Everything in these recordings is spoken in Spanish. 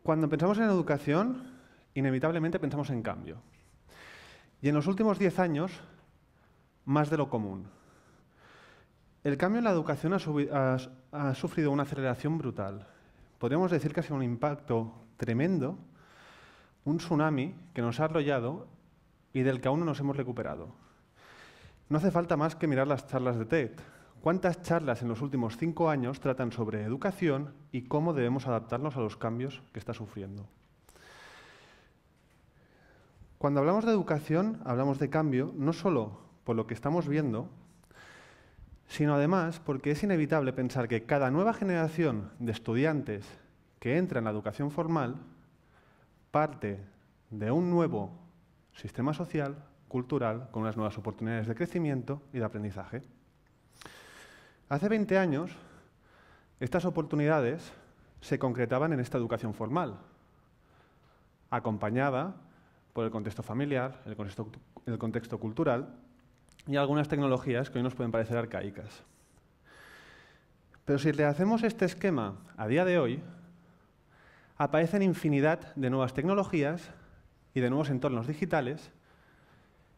Cuando pensamos en educación, inevitablemente pensamos en cambio. Y en los últimos 10 años, más de lo común. El cambio en la educación ha sufrido una aceleración brutal. Podríamos decir que ha sido un impacto tremendo, un tsunami que nos ha arrollado y del que aún no nos hemos recuperado. No hace falta más que mirar las charlas de TED. ¿Cuántas charlas en los últimos 5 años tratan sobre educación y cómo debemos adaptarnos a los cambios que está sufriendo? Cuando hablamos de educación, hablamos de cambio, no solo por lo que estamos viendo, sino además porque es inevitable pensar que cada nueva generación de estudiantes que entra en la educación formal parte de un nuevo sistema social, cultural, con unas nuevas oportunidades de crecimiento y de aprendizaje. Hace 20 años, estas oportunidades se concretaban en esta educación formal, acompañada por el contexto familiar, el contexto cultural y algunas tecnologías que hoy nos pueden parecer arcaicas. Pero si le hacemos este esquema a día de hoy, aparecen infinidad de nuevas tecnologías y de nuevos entornos digitales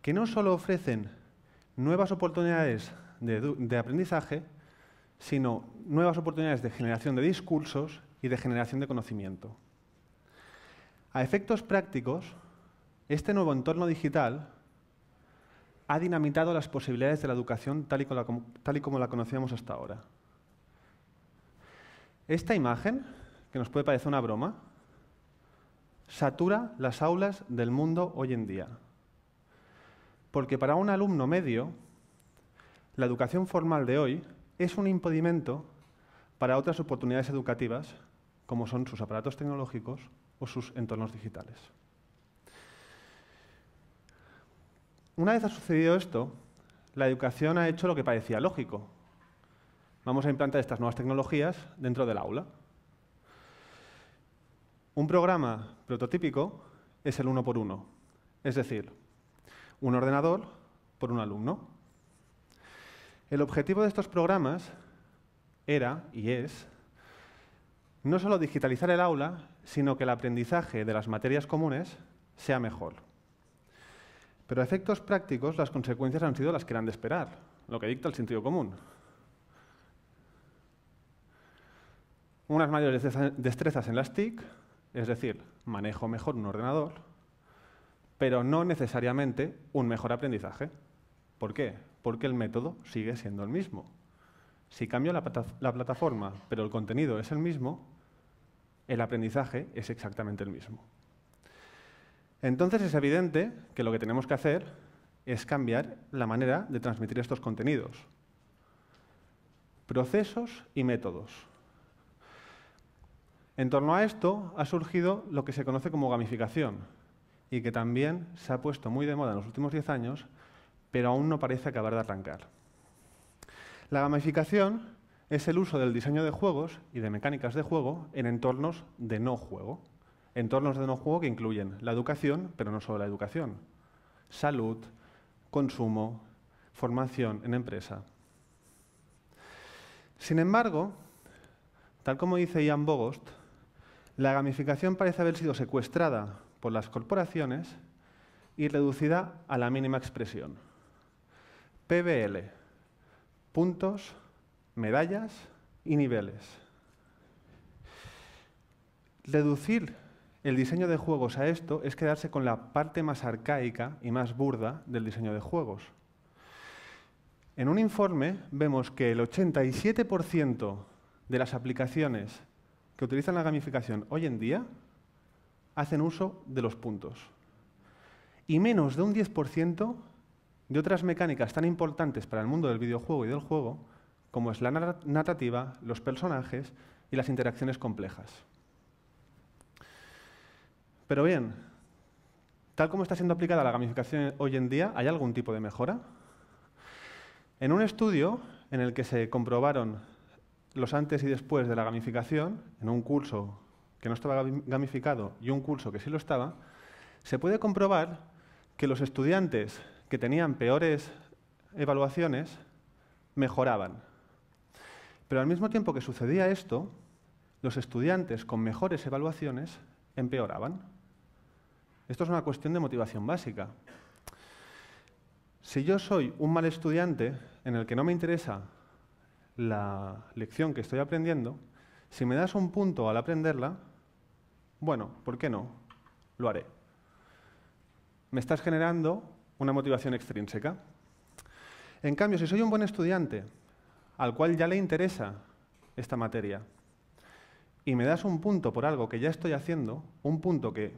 que no solo ofrecen nuevas oportunidades de aprendizaje, sino nuevas oportunidades de generación de discursos y de generación de conocimiento. A efectos prácticos, este nuevo entorno digital ha dinamitado las posibilidades de la educación tal y como la conocíamos hasta ahora. Esta imagen, que nos puede parecer una broma, satura las aulas del mundo hoy en día. Porque para un alumno medio, la educación formal de hoy es un impedimento para otras oportunidades educativas, como son sus aparatos tecnológicos o sus entornos digitales. Una vez ha sucedido esto, la educación ha hecho lo que parecía lógico. Vamos a implantar estas nuevas tecnologías dentro del aula. Un programa prototípico es el 1x1, es decir, un ordenador por un alumno. El objetivo de estos programas era, y es, no solo digitalizar el aula, sino que el aprendizaje de las materias comunes sea mejor. Pero a efectos prácticos, las consecuencias han sido las que eran de esperar, lo que dicta el sentido común. Unas mayores destrezas en las TIC, es decir, manejo mejor un ordenador, pero no necesariamente un mejor aprendizaje. ¿Por qué? Porque el método sigue siendo el mismo. Si cambio la plataforma, pero el contenido es el mismo, el aprendizaje es exactamente el mismo. Entonces es evidente que lo que tenemos que hacer es cambiar la manera de transmitir estos contenidos. Procesos y métodos. En torno a esto ha surgido lo que se conoce como gamificación y que también se ha puesto muy de moda en los últimos 10 años, pero aún no parece acabar de arrancar. La gamificación es el uso del diseño de juegos y de mecánicas de juego en entornos de no juego. Entornos de no juego que incluyen la educación, pero no solo la educación. Salud, consumo, formación en empresa. Sin embargo, tal como dice Ian Bogost, la gamificación parece haber sido secuestrada por las corporaciones y reducida a la mínima expresión. PBL, puntos, medallas y niveles. Reducir el diseño de juegos a esto es quedarse con la parte más arcaica y más burda del diseño de juegos. En un informe vemos que el 87% de las aplicaciones que utilizan la gamificación hoy en día hacen uso de los puntos. Y menos de un 10% de otras mecánicas tan importantes para el mundo del videojuego y del juego, como es la narrativa, los personajes y las interacciones complejas. Pero bien, tal como está siendo aplicada la gamificación hoy en día, ¿hay algún tipo de mejora? En un estudio en el que se comprobaron los antes y después de la gamificación, en un curso que no estaba gamificado y un curso que sí lo estaba, se puede comprobar que los estudiantes que tenían peores evaluaciones mejoraban. Pero al mismo tiempo que sucedía esto, los estudiantes con mejores evaluaciones empeoraban. Esto es una cuestión de motivación básica. Si yo soy un mal estudiante en el que no me interesa la lección que estoy aprendiendo, si me das un punto al aprenderla, bueno, ¿por qué no? Lo haré. Me estás generando una motivación extrínseca. En cambio, si soy un buen estudiante al cual ya le interesa esta materia y me das un punto por algo que ya estoy haciendo, un punto que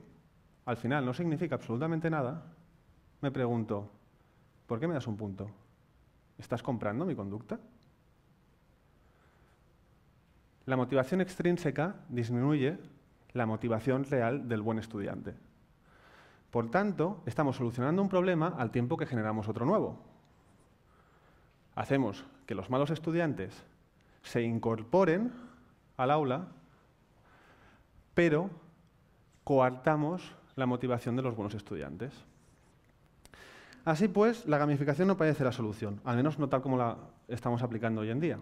al final no significa absolutamente nada, me pregunto, ¿por qué me das un punto? ¿Estás comprando mi conducta? La motivación extrínseca disminuye la motivación real del buen estudiante. Por tanto, estamos solucionando un problema al tiempo que generamos otro nuevo. Hacemos que los malos estudiantes se incorporen al aula, pero coartamos la motivación de los buenos estudiantes. Así pues, la gamificación no parece la solución, al menos no tal como la estamos aplicando hoy en día.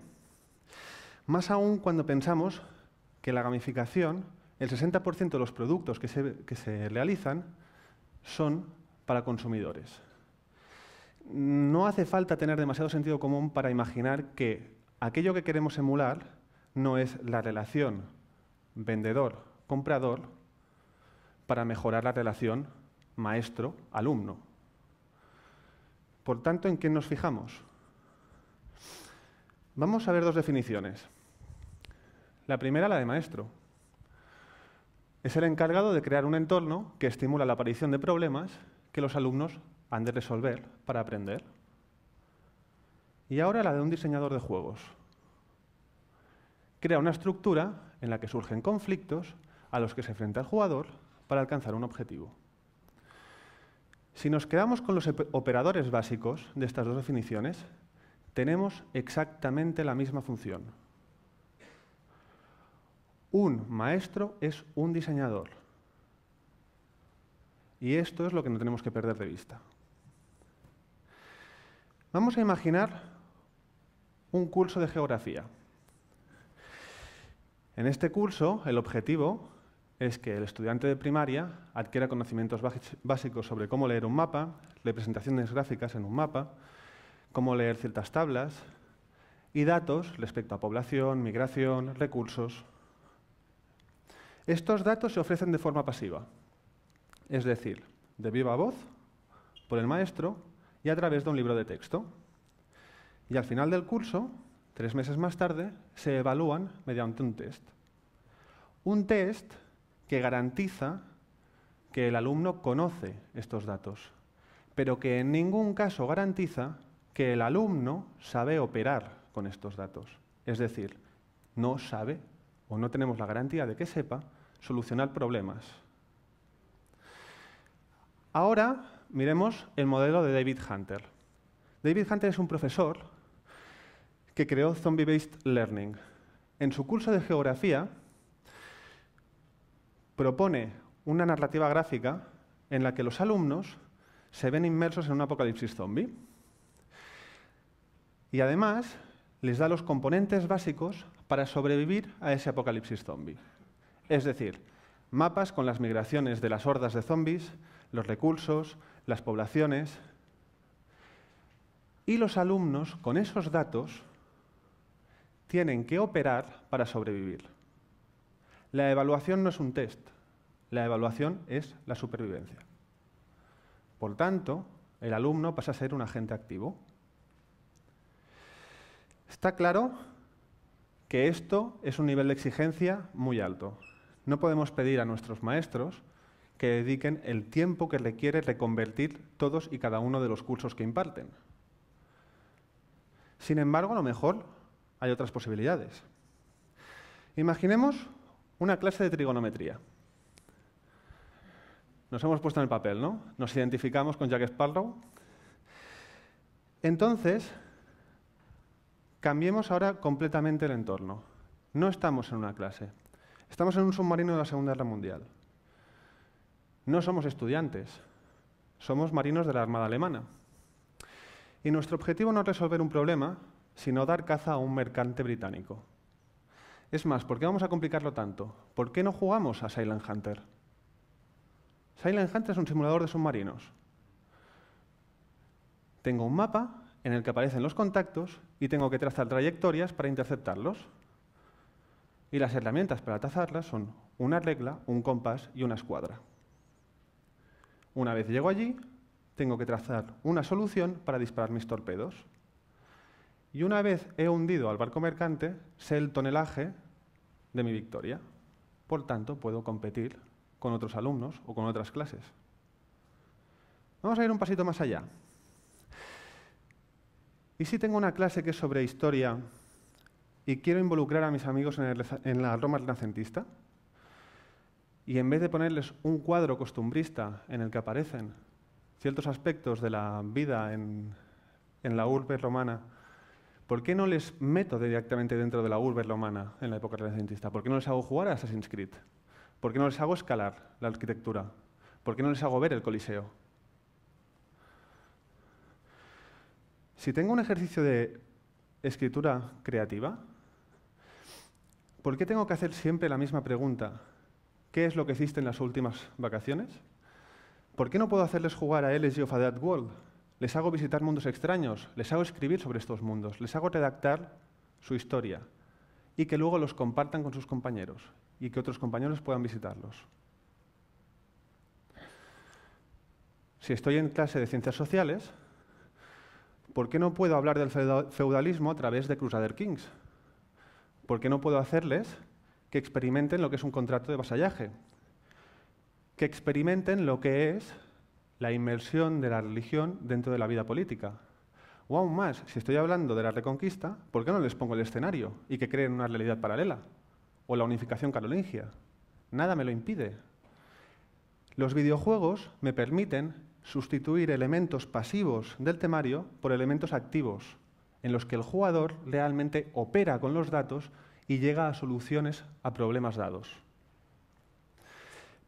Más aún cuando pensamos que la gamificación, el 60% de los productos que se realizan son para consumidores. No hace falta tener demasiado sentido común para imaginar que aquello que queremos emular no es la relación vendedor-comprador para mejorar la relación maestro-alumno. Por tanto, ¿en quién nos fijamos? Vamos a ver dos definiciones. La primera, la de maestro. Es el encargado de crear un entorno que estimula la aparición de problemas que los alumnos han de resolver para aprender. Y ahora la de un diseñador de juegos. Crea una estructura en la que surgen conflictos a los que se enfrenta el jugador para alcanzar un objetivo. Si nos quedamos con los operadores básicos de estas dos definiciones, tenemos exactamente la misma función. Un maestro es un diseñador. Y esto es lo que no tenemos que perder de vista. Vamos a imaginar un curso de geografía. En este curso, el objetivo es que el estudiante de primaria adquiera conocimientos básicos sobre cómo leer un mapa, representaciones gráficas en un mapa, cómo leer ciertas tablas y datos respecto a población, migración, recursos. Estos datos se ofrecen de forma pasiva, es decir, de viva voz, por el maestro y a través de un libro de texto. Y al final del curso, 3 meses más tarde, se evalúan mediante un test. Un test que garantiza que el alumno conoce estos datos, pero que en ningún caso garantiza que el alumno sabe operar con estos datos. Es decir, no sabe o no tenemos la garantía de que sepa solucionar problemas. Ahora miremos el modelo de David Hunter. David Hunter es un profesor que creó Zombie-Based Learning. En su curso de geografía propone una narrativa gráfica en la que los alumnos se ven inmersos en un apocalipsis zombie. Y además les da los componentes básicos para sobrevivir a ese apocalipsis zombie. Es decir, mapas con las migraciones de las hordas de zombies, los recursos, las poblaciones. Y los alumnos, con esos datos, tienen que operar para sobrevivir. La evaluación no es un test, la evaluación es la supervivencia. Por tanto, el alumno pasa a ser un agente activo. Está claro que esto es un nivel de exigencia muy alto. No podemos pedir a nuestros maestros que dediquen el tiempo que requiere reconvertir todos y cada uno de los cursos que imparten. Sin embargo, a lo mejor hay otras posibilidades. Imaginemos una clase de trigonometría. Nos hemos puesto en el papel, ¿no? Nos identificamos con Jack Sparrow. Entonces, cambiemos ahora completamente el entorno. No estamos en una clase. Estamos en un submarino de la Segunda Guerra Mundial. No somos estudiantes. Somos marinos de la Armada Alemana. Y nuestro objetivo no es resolver un problema, sino dar caza a un mercante británico. Es más, ¿por qué vamos a complicarlo tanto? ¿Por qué no jugamos a Silent Hunter? Silent Hunt es un simulador de submarinos. Tengo un mapa en el que aparecen los contactos y tengo que trazar trayectorias para interceptarlos. Y las herramientas para trazarlas son una regla, un compás y una escuadra. Una vez llego allí, tengo que trazar una solución para disparar mis torpedos. Y una vez he hundido al barco mercante, sé el tonelaje de mi victoria. Por tanto, puedo competir con otros alumnos o con otras clases. Vamos a ir un pasito más allá. ¿Y si tengo una clase que es sobre historia y quiero involucrar a mis amigos en la Roma renacentista? Y en vez de ponerles un cuadro costumbrista en el que aparecen ciertos aspectos de la vida en la urbe romana, ¿por qué no les meto directamente dentro de la urbe romana en la época renacentista? ¿Por qué no les hago jugar a Assassin's Creed? ¿Por qué no les hago escalar la arquitectura? ¿Por qué no les hago ver el Coliseo? Si tengo un ejercicio de escritura creativa, ¿por qué tengo que hacer siempre la misma pregunta? ¿Qué es lo que hiciste en las últimas vacaciones? ¿Por qué no puedo hacerles jugar a Elegy of a Dead World? Les hago visitar mundos extraños, les hago escribir sobre estos mundos, les hago redactar su historia y que luego los compartan con sus compañeros y que otros compañeros puedan visitarlos. Si estoy en clase de ciencias sociales, ¿por qué no puedo hablar del feudalismo a través de Crusader Kings? ¿Por qué no puedo hacerles que experimenten lo que es un contrato de vasallaje? Que experimenten lo que es la inmersión de la religión dentro de la vida política. O aún más, si estoy hablando de la Reconquista, ¿por qué no les pongo el escenario y que creen una realidad paralela? O la unificación carolingia. Nada me lo impide. Los videojuegos me permiten sustituir elementos pasivos del temario por elementos activos, en los que el jugador realmente opera con los datos y llega a soluciones a problemas dados.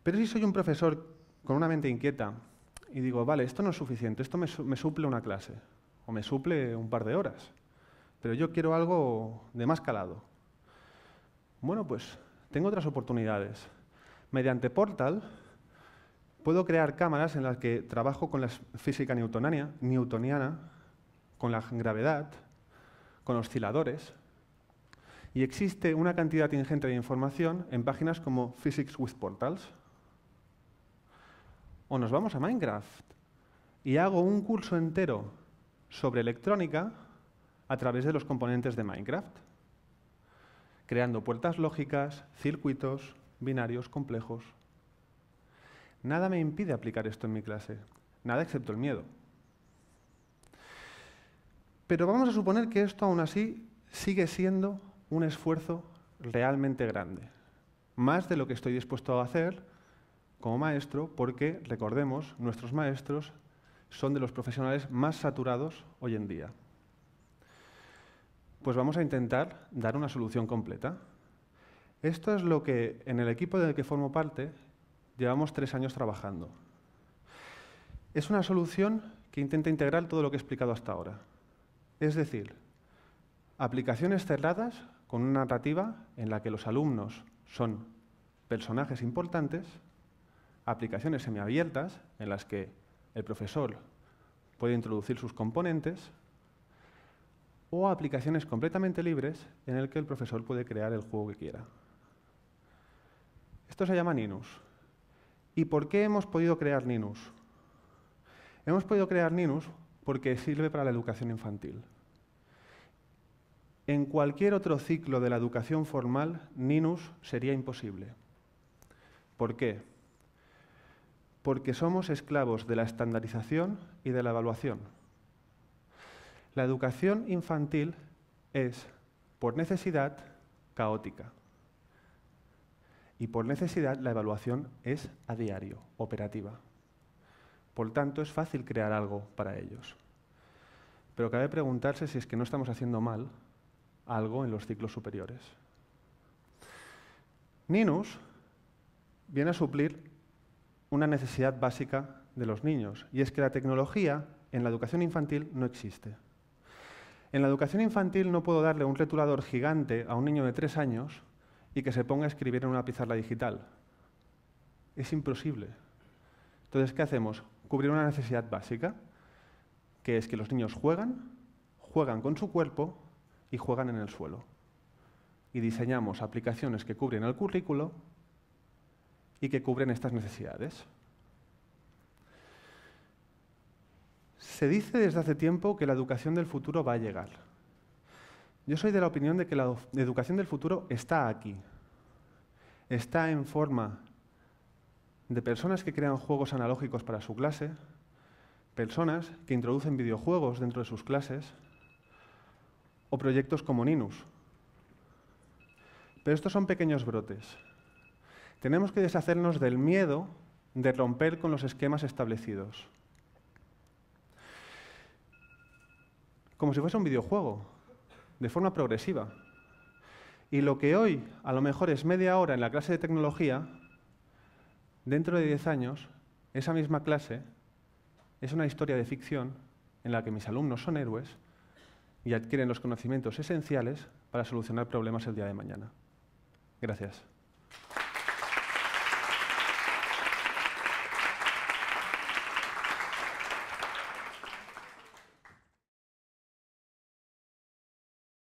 Pero si soy un profesor con una mente inquieta y digo, vale, esto no es suficiente, esto me suple una clase o me suple un par de horas, pero yo quiero algo de más calado. Bueno, pues tengo otras oportunidades. Mediante Portal puedo crear cámaras en las que trabajo con la física newtoniana, con la gravedad, con osciladores, y existe una cantidad ingente de información en páginas como Physics with Portals. O nos vamos a Minecraft y hago un curso entero sobre electrónica a través de los componentes de Minecraft, creando puertas lógicas, circuitos, binarios complejos. Nada me impide aplicar esto en mi clase, nada excepto el miedo. Pero vamos a suponer que esto aún así sigue siendo un esfuerzo realmente grande, más de lo que estoy dispuesto a hacer como maestro, porque, recordemos, nuestros maestros son de los profesionales más saturados hoy en día. Pues vamos a intentar dar una solución completa. Esto es lo que en el equipo del que formo parte llevamos 3 años trabajando. Es una solución que intenta integrar todo lo que he explicado hasta ahora. Es decir, aplicaciones cerradas con una narrativa en la que los alumnos son personajes importantes, aplicaciones semiabiertas en las que el profesor puede introducir sus componentes, o aplicaciones completamente libres en las que el profesor puede crear el juego que quiera. Esto se llama Ninus. ¿Y por qué hemos podido crear Ninus? Hemos podido crear Ninus porque sirve para la educación infantil. En cualquier otro ciclo de la educación formal, Ninus sería imposible. ¿Por qué? Porque somos esclavos de la estandarización y de la evaluación. La educación infantil es, por necesidad, caótica. Y por necesidad, la evaluación es a diario, operativa. Por tanto, es fácil crear algo para ellos. Pero cabe preguntarse si es que no estamos haciendo mal algo en los ciclos superiores. Ninus viene a suplir una necesidad básica de los niños, y es que la tecnología en la educación infantil no existe. En la educación infantil no puedo darle un rotulador gigante a un niño de 3 años y que se ponga a escribir en una pizarra digital. Es imposible. Entonces, ¿qué hacemos? Cubrir una necesidad básica, que es que los niños juegan con su cuerpo y juegan en el suelo. Y diseñamos aplicaciones que cubren el currículo y que cubren estas necesidades. Se dice desde hace tiempo que la educación del futuro va a llegar. Yo soy de la opinión de que la educación del futuro está aquí. Está en forma de personas que crean juegos analógicos para su clase, personas que introducen videojuegos dentro de sus clases, o proyectos como Ninus. Pero estos son pequeños brotes. Tenemos que deshacernos del miedo de romper con los esquemas establecidos. Como si fuese un videojuego, de forma progresiva. Y lo que hoy a lo mejor es media hora en la clase de tecnología, dentro de 10 años, esa misma clase es una historia de ficción en la que mis alumnos son héroes y adquieren los conocimientos esenciales para solucionar problemas el día de mañana. Gracias.